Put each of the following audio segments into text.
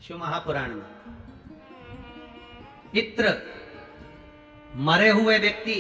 शिव महापुराण में पितृ मरे हुए व्यक्ति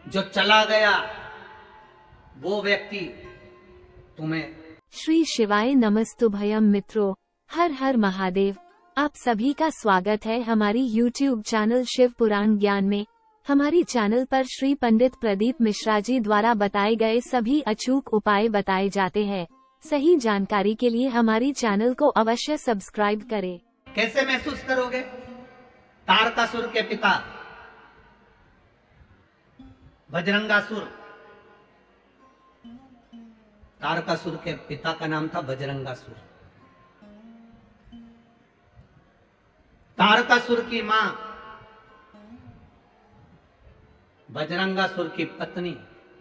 जो चला गया वो व्यक्ति तुम्हें। श्री शिवाय नमस्तुभयम मित्रों, हर हर महादेव। आप सभी का स्वागत है हमारी YouTube चैनल शिव पुराण ज्ञान में। हमारी चैनल पर श्री पंडित प्रदीप मिश्रा जी द्वारा बताए गए सभी अचूक उपाय बताए जाते हैं। सही जानकारी के लिए हमारी चैनल को अवश्य सब्सक्राइब करें। कैसे महसूस करोगे? तारकासुर के पिता बजरंगासुर, तारकासुर के पिता का नाम था बजरंगासुर। तारकासुर की मां बजरंगासुर की पत्नी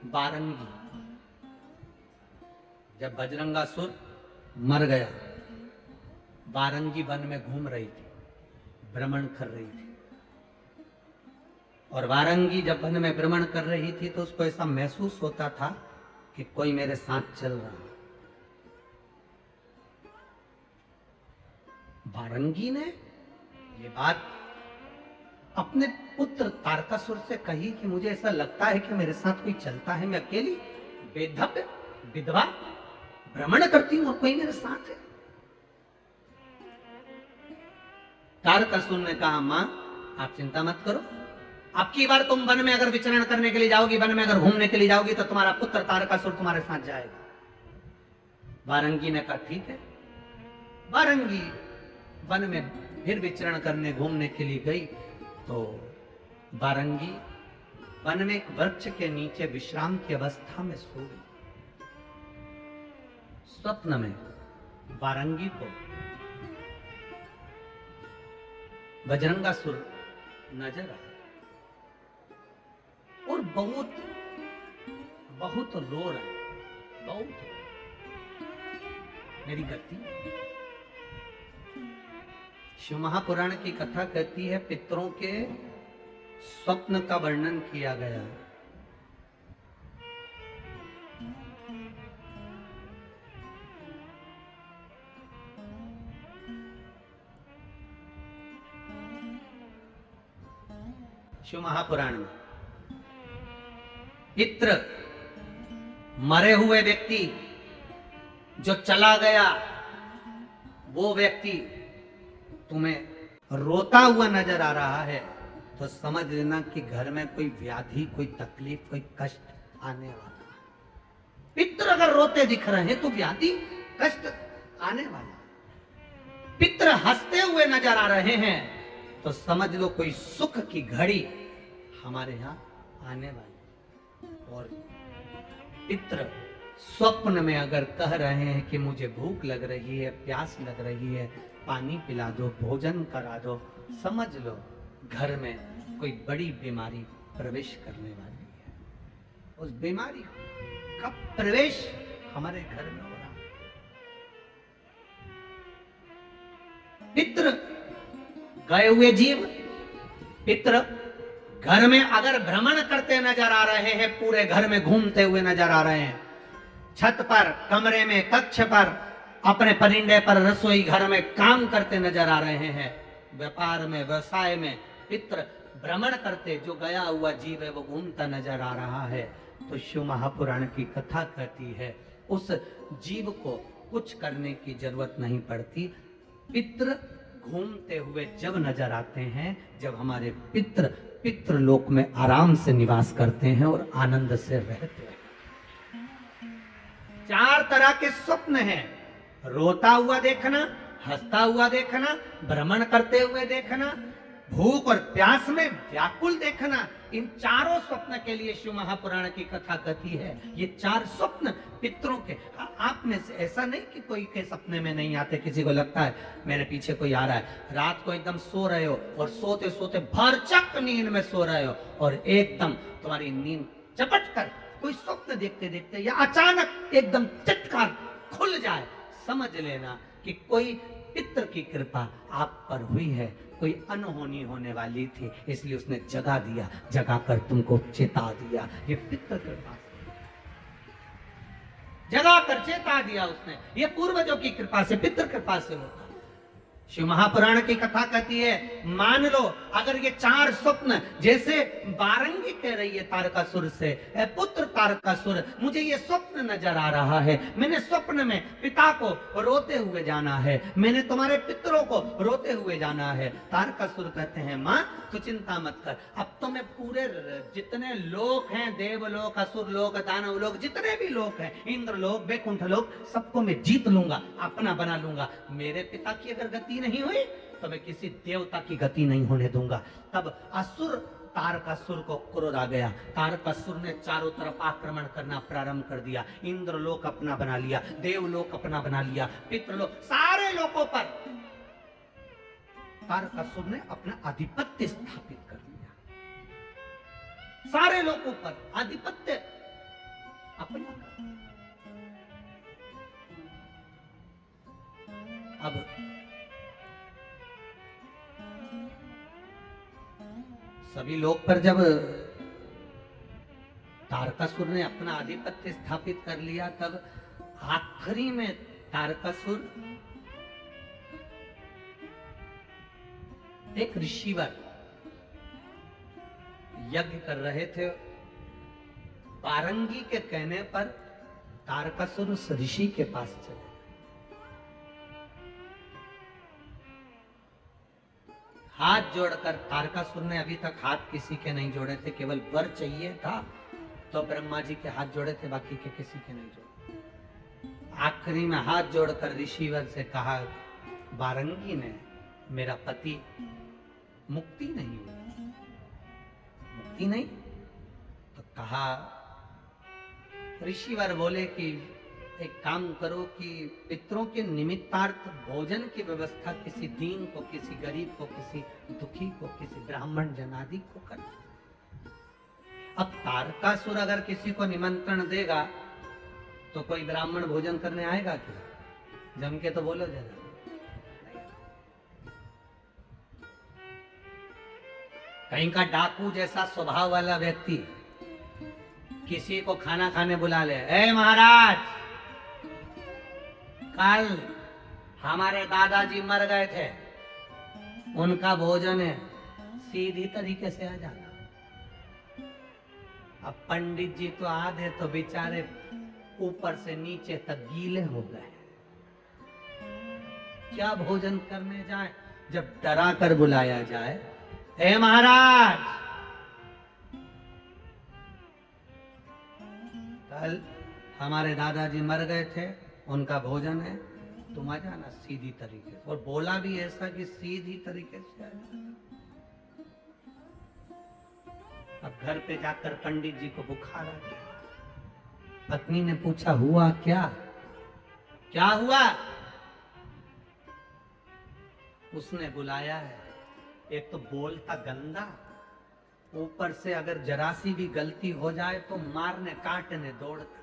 बारंगी। जब बजरंगासुर मर गया, बारंगी वन में घूम रही थी, भ्रमण कर रही थी। और वारंगी जब वन में भ्रमण कर रही थी तो उसको ऐसा महसूस होता था कि कोई मेरे साथ चल रहा है। वारंगी ने ये बात अपने पुत्र तारकासुर से कही कि मुझे ऐसा लगता है कि मेरे साथ कोई चलता है, मैं अकेली बेधव्य विधवा भ्रमण करती हूं और कोई मेरे साथ है। तारकासुर ने कहा, मां आप चिंता मत करो, अब की बार तुम वन में अगर विचरण करने के लिए जाओगी, वन में अगर घूमने के लिए जाओगी तो तुम्हारा पुत्र तारकासुर तुम्हारे साथ जाएगा। वारंगी ने कहा ठीक है। वारंगी वन में फिर विचरण करने घूमने के लिए गई तो वारंगी वन में एक वृक्ष के नीचे विश्राम की अवस्था में सो गई। स्वप्न में वारंगी को बजरंगासुर नजर आया और बहुत बहुत रो रहा है, बहुत मेरी गलती। शिव महापुराण की कथा कहती है पितरों के स्वप्न का वर्णन किया गया। शिव महापुराण में पितृ मरे हुए व्यक्ति जो चला गया वो व्यक्ति तुम्हें रोता हुआ नजर आ रहा है तो समझ लेना कि घर में कोई व्याधि, कोई तकलीफ, कोई कष्ट आने वाला है। पितृ अगर रोते दिख रहे हैं तो व्याधि कष्ट आने वाला है। पितृ हंसते हुए नजर आ रहे हैं तो समझ लो कोई सुख की घड़ी हमारे यहां आने वाली। और पितृ स्वप्न में अगर कह रहे हैं कि मुझे भूख लग रही है, प्यास लग रही है, पानी पिला दो, भोजन करा दो, समझ लो घर में कोई बड़ी बीमारी प्रवेश करने वाली है। उस बीमारी का प्रवेश हमारे घर में हो रहा है। पितृ गए हुए जीव, पितृ घर में अगर भ्रमण करते नजर आ रहे हैं, पूरे घर में घूमते हुए नजर आ रहे हैं, छत पर, कमरे में, कक्ष पर, अपने परिंदे पर, रसोई घर में काम करते नजर आ रहे हैं, व्यापार में, व्यवसाय में पितृ भ्रमण करते, जो गया हुआ जीव है वो घूमता नजर आ रहा है। तो शिव महापुराण की कथा कहती है उस जीव को कुछ करने की जरूरत नहीं पड़ती। पितृ घूमते हुए जब नजर आते हैं, जब हमारे पितृलोक में आराम से निवास करते हैं और आनंद से रहते हैं। चार तरह के स्वप्न हैं, रोता हुआ देखना, हंसता हुआ देखना, भ्रमण करते हुए देखना, भूख और प्यास में व्याकुल देखना। इन चारों स्वप्न के लिए शिव महापुराण की कथा कहती है ये चार स्वप्न पितरों के। आप में से ऐसा नहीं कि कोई के सपने में नहीं आते। किसी को लगता है मेरे पीछे कोई आ रहा है, रात को एकदम सो रहे हो और सोते सोते भरचक नींद में सो रहे हो और एकदम तुम्हारी नींद चपट कर कोई स्वप्न देखते देखते या अचानक एकदम चटकार खुल जाए, समझ लेना कि कोई पितृ की कृपा आप पर हुई है, कोई अनहोनी होने वाली थी, इसलिए उसने जगा दिया, जगा कर तुमको चेता दिया। ये पितृ कृपा जगा कर चेता दिया उसने, ये पूर्वजों की कृपा से, पितृ कृपा से होता। शिव महापुराण की कथा कहती है, मान लो अगर ये 4 स्वप्न, जैसे बारंगी कह रही है तारकासुर से, ए पुत्र तारकासुर, मुझे ये स्वप्न नजर आ रहा है, मैंने स्वप्न में पिता को रोते हुए जाना है, मैंने तुम्हारे पितरों को रोते हुए जाना है। तारकासुर कहते हैं, मां तू चिंता मत कर, अब तो मैं पूरे जितने लोग हैं, देवलोक, असुर लोक, दानव लोक, जितने भी लोग हैं, इंद्र लोक, बैकुंठ लोक, सबको मैं जीत लूंगा, अपना बना लूंगा। मेरे पिता की अगर गति नहीं हुई तो मैं किसी देवता की गति नहीं होने दूंगा। तब असुर तारकासुर को क्रोध आ गया। तारकासुर ने चारों तरफ आक्रमण करना प्रारंभ कर दिया। इंद्रलोक अपना बना लिया, देवलोक अपना बना लिया, पितृलोक, सारे लोकों पर तारकासुर ने अपना आधिपत्य स्थापित कर लिया। सारे लोगों पर आधिपत्य अपना। अब सभी लोग पर जब तारकासुर ने अपना आधिपत्य स्थापित कर लिया, तब आखिरी में तारकासुर एक ऋषिवर यज्ञ कर रहे थे। बारंगी के कहने पर तारकासुर उस ऋषि के पास चले। हाथ जोड़कर, तारकासुर ने अभी तक हाथ किसी के नहीं जोड़े थे, केवल वर चाहिए था तो ब्रह्मा जी के हाथ जोड़े थे, बाकी के किसी के नहीं जोड़े। आखिरी में हाथ जोड़कर ऋषिवर से कहा, बारंगी ने, मेरा पति मुक्ति नहीं हुई, मुक्ति नहीं, तो कहा, ऋषिवर बोले कि एक काम करो कि पितरों के निमित्तार्थ भोजन की व्यवस्था किसी दीन को, किसी गरीब को, किसी दुखी को, किसी ब्राह्मण जनादि को कर। अब तारकासुर अगर किसी को निमंत्रण देगा तो कोई ब्राह्मण भोजन करने आएगा क्या? जम के तो बोलो जरा। कहीं का डाकू जैसा स्वभाव वाला व्यक्ति किसी को खाना खाने बुला ले, ए महाराज, कल हमारे दादाजी मर गए थे, उनका भोजन है, सीधी तरीके से आ जाना। अब पंडित जी तो आधे तो बेचारे ऊपर से नीचे तक गीले हो गए, क्या भोजन करने जाए? जब डरा कर बुलाया जाए, ए महाराज, कल हमारे दादाजी मर गए थे, उनका भोजन है, तुम आ जाना सीधी तरीके से। और बोला भी ऐसा कि सीधी तरीके से आ जाना। अब घर पे जाकर पंडित जी को बुखार आ गया। पत्नी ने पूछा, हुआ क्या? क्या हुआ? उसने बुलाया है, एक तो बोलता गंदा, ऊपर से अगर जरा सी भी गलती हो जाए तो मारने काटने दौड़ता।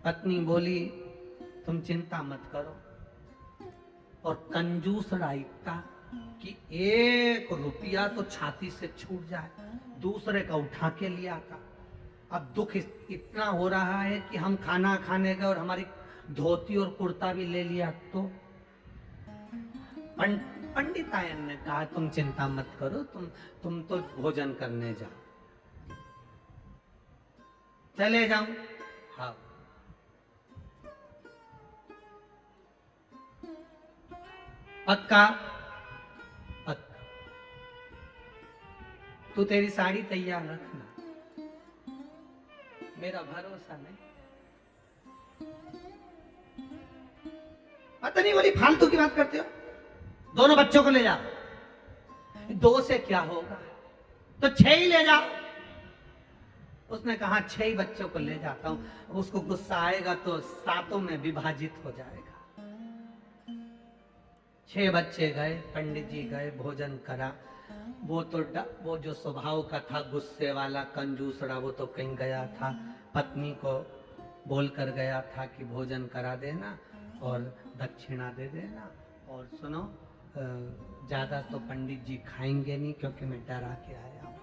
पत्नी बोली, तुम चिंता मत करो, और कंजूस इतना कि 1 रुपया तो छाती से छूट जाए, दूसरे का उठा के लिया था। अब दुख इतना हो रहा है कि हम खाना खाने गए और हमारी धोती और कुर्ता भी ले लिया। तो पंडितायन ने कहा, तुम चिंता मत करो, तुम तो भोजन करने जाओ। चले जाऊं? हाँ। पक्का? पक्का। तू तेरी साड़ी तैयार रखना, मेरा भरोसा नहीं। पता नहीं, बोली फालतू की बात करते हो, दोनों बच्चों को ले जाओ। 2 से क्या होगा, तो 6 ही ले जाओ। उसने कहा 6 ही बच्चों को ले जाता हूं। उसको गुस्सा आएगा तो 7 में विभाजित हो जाएगा। 6 बच्चे गए, पंडित जी गए, भोजन करा। वो जो स्वभाव का था, गुस्से वाला, कंजूसड़ा, वो तो कहीं गया था, पत्नी को बोल कर गया था कि भोजन करा देना और दक्षिणा दे देना, और सुनो, ज्यादा तो पंडित जी खाएंगे नहीं क्योंकि मैं डरा के आया हूं।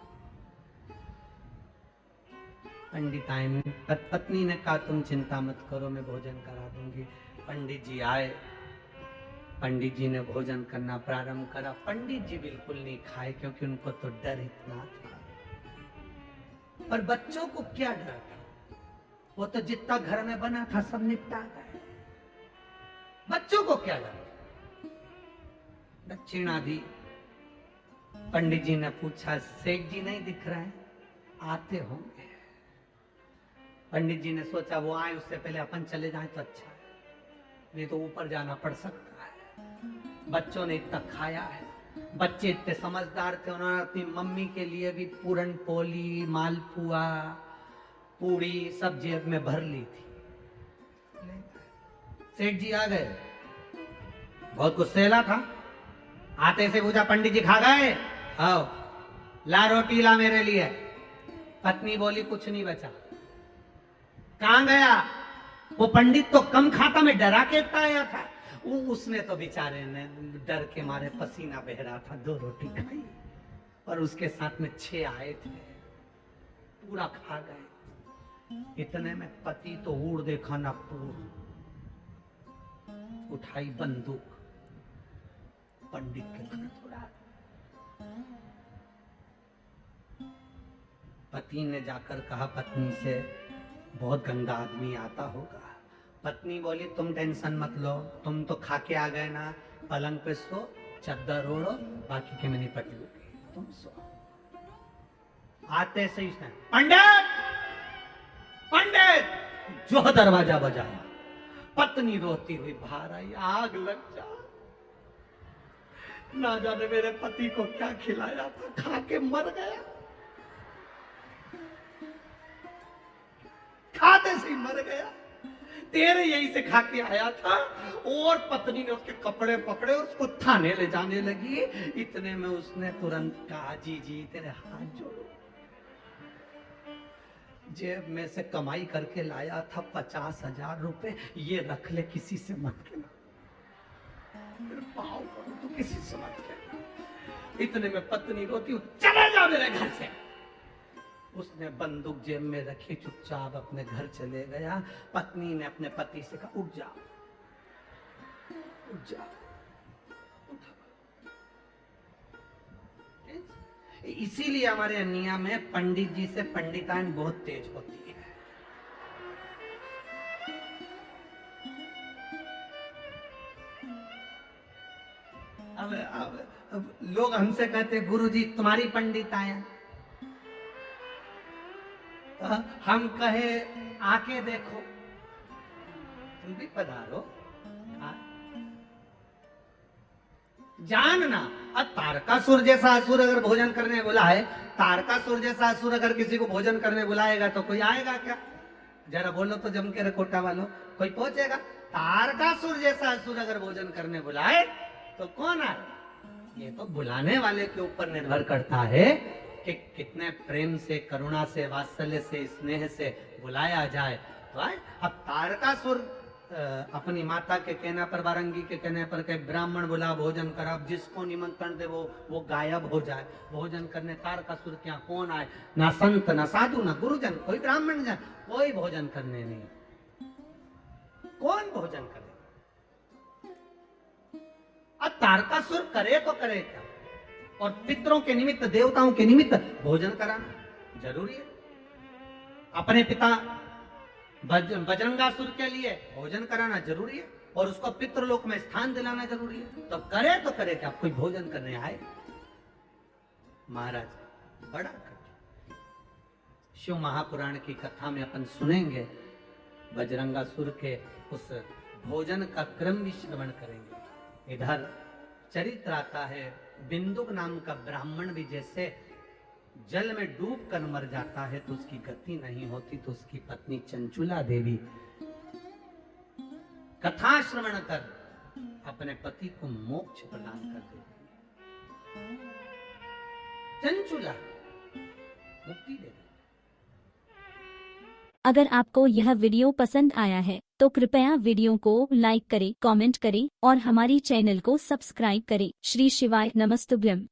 पत्नी ने कहा, तुम चिंता मत करो, मैं भोजन करा दूंगी। पंडित जी आए। पंडित जी ने भोजन करना प्रारंभ करा। पंडित जी बिल्कुल नहीं खाए क्योंकि उनको तो डर इतना था। पर बच्चों को क्या डर था? वो तो जितना घर में बना था सब निपटा गए। बच्चों को क्या डर? दक्षिणा दी। पंडित जी ने पूछा, सेठ जी नहीं दिख रहे हैं? आते होंगे। पंडित जी ने सोचा वो आए उससे पहले अपन चले जाएं तो अच्छा है, नहीं तो ऊपर जाना पड़ सकता है। बच्चों ने इतना खाया है। बच्चे इतने समझदार थे, उन्होंने अपनी मम्मी के लिए भी पूरन पोली, मालपुआ, पूड़ी सब जेब में भर ली थी। सेठ जी आ गए, बहुत गुस्सेला था। आते से पूछा, पंडित जी खा गए? आओ ला रोटी ला मेरे लिए। पत्नी बोली, कुछ नहीं बचा। कहां गया? वो पंडित तो कम खाता में डरा के आया था। उसने तो बेचारे ने डर के मारे पसीना बह रहा था, 2 रोटी खाई, और उसके साथ में 6 आए थे, पूरा खा गए। इतने में पति तो उड़ देखा ना पूर, उठाई बंदूक, पंडित के घर दौड़ा। पति ने जाकर कहा पत्नी से, बहुत गंदा आदमी आता होगा। पत्नी बोली, तुम टेंशन मत लो, तुम तो खा के आ गए ना, पलंग पे सो, चादर ओढ़ो, बाकी के में निपट लूंगी, तुम सो। आते से इसने, पंडित पंडित, जो दरवाजा बजाया। पत्नी रोती हुई बाहर आई, आग लग जा, ना जाने मेरे पति को क्या खिलाया था, खा के मर गया, खाते से ही मर गया। तेरे यहीं से खा के आया था। और पत्नी ने उसके कपड़े पकड़े, उसको थाने ले जाने लगी। इतने में उसने तुरंत कहा, जी जी तेरे हाथ जोड़ो, जेब में से कमाई करके लाया था 50,000 रुपए, ये रख ले, किसी से मत कहना, मेरे पाँव पड़ो तो किसी से मत कहना। इतने में पत्नी रोती, चले जा मेरे घर से। उसने बंदूक जेब में रखी, चुपचाप अपने घर चले गया। पत्नी ने अपने पति से कहा, उठ जा, उठ जा। इसीलिए हमारे नियम में पंडित जी से पंडिताइन बहुत तेज होती है। अब लोग हमसे कहते, गुरुजी तुम्हारी पंडिताइन, हम कहे आके देखो, तुम भी पधारो, जानना। अब तारकासुर जैसा असुर अगर भोजन करने बुला है, तारकासुर जैसा असुर अगर किसी को भोजन करने बुलाएगा तो कोई आएगा क्या? जरा बोलो तो जम के कोटा वालों, कोई पहुंचेगा? तारकासुर जैसा असुर अगर भोजन करने बुलाए तो कौन आए? ये तो बुलाने वाले के ऊपर निर्भर करता है कि कितने प्रेम से, करुणा से, वात्सल्य से, स्नेह से बुलाया जाए तो आए। अब तारकासुर अपनी माता के कहने पर, वारंगी के कहने पर के ब्राह्मण बुला भोजन कर, अब जिसको निमंत्रण दे वो गायब हो जाए भोजन करने। तारकासुर क्या कौन आए? ना संत, ना साधु, ना गुरुजन, कोई ब्राह्मण जन, कोई भोजन करने नहीं। कौन भोजन करे? अब तारकासुर करे तो करे क्या? और पितरों के निमित्त, देवताओं के निमित्त भोजन कराना जरूरी है। अपने पिता बजरंगासुर के लिए भोजन कराना जरूरी है, और उसको पितृलोक में स्थान दिलाना जरूरी है। तो करे तो करे क्या? कोई भोजन करने आए? महाराज बड़ा कठिन। शिव महापुराण की कथा में अपन सुनेंगे, बजरंगासुर के उस भोजन का क्रम भी श्रवण करेंगे। इधर चरित्र आता है, बिंदुक नाम का ब्राह्मण भी जैसे जल में डूब कर मर जाता है तो उसकी गति नहीं होती, तो उसकी पत्नी चंचुला देवी कथा श्रवण कर अपने पति को मोक्ष प्रदान कर देती है। चंचुला मुक्ति दे। अगर आपको यह वीडियो पसंद आया है तो कृपया वीडियो को लाइक करें, कमेंट करें और हमारी चैनल को सब्सक्राइब करें। श्री शिवाय नमस्तुभ्यम।